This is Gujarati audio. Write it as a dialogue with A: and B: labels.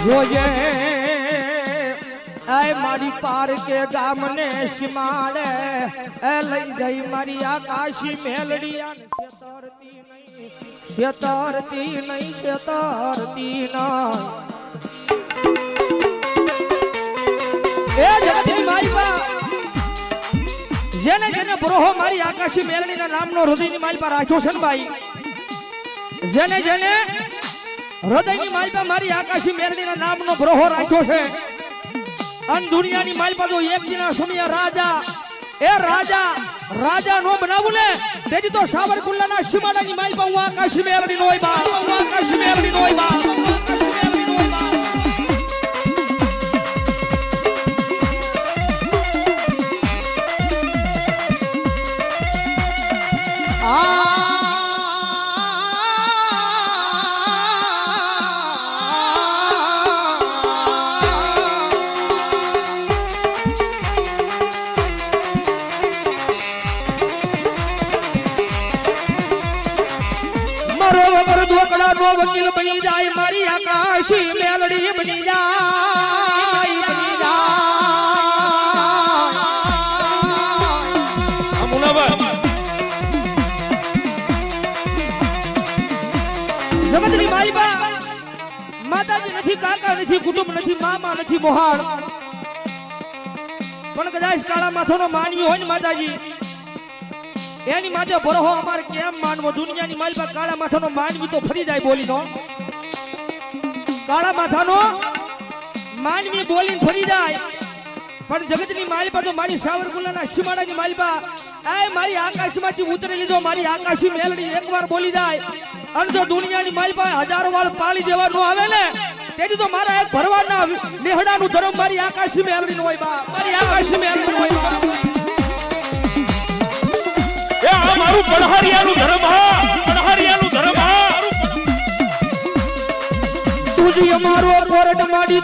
A: જોજે આય મારી પાર કે ગામને સીમાડે એ લઈ જઈ મારી આકાશી મેલડિયા ને શેતરતી નહીં શેતરતી નહીં એ જગતની માલપા જેને જેને બ્રોહો મારી આકાશી મેલડીના નામનો હૃદયની માલપા રાખ્યો છે ને ભાઈ, જેને જેને હૃદયની માલપા મારી આકાશી મેલડીના નામનો બ્રોહો રાખ્યો છે અન દુનિયાની માલપા તો એક દિના સુનિયા રાજા એ રાજા નો બનાવું ને તેથી તો સાવરકુંડલાના સીમાડાની માલપા હું આકાશી મેલડી નો હોય બા, આકાશી મેલડી નો હોય બા, આકાશી મેલડી નો હોય બા. વકીલ બની જાય મારી આકાશી મેલડી બની જાય જગતની માલપા માતાજી નથી, કાકા નથી, કુટુંબ નથી, મામા નથી, મોહાળ પણ કદાચ કાળા માથાનો માનવી હોય ને માતાજી એની માટે ભરોહો અમારે કેમ માનવો? દુનિયાની માલપા કાળા માથાનો માનવી તો ફરી જાય બોલીનો, કાળા માથાનો માનવી બોલીને ફરી જાય, પણ જગતની માલપા તો મારી સાવરકુંડલાના સીમાડાની માલપા આ મારી આકાશમાંથી ઉતરી લીધો મારી આકાશી મેલડી એકવાર બોલી જાય અને જો દુનિયાની માલપા હજારો વાર પાળી દેવા ન આવે ને તેથી તો મારા એક ભરવાડના નેહડાનું ધર્મ મારી આકાશી મેલડી નો હોય બા, મારી આકાશી મેલડી નો હોય બા.
B: મારું પનહરિયાનું ધર્મ હા, પનહરિયાનું ધર્મ હા.
A: તુજી અમારો કોરટ માડી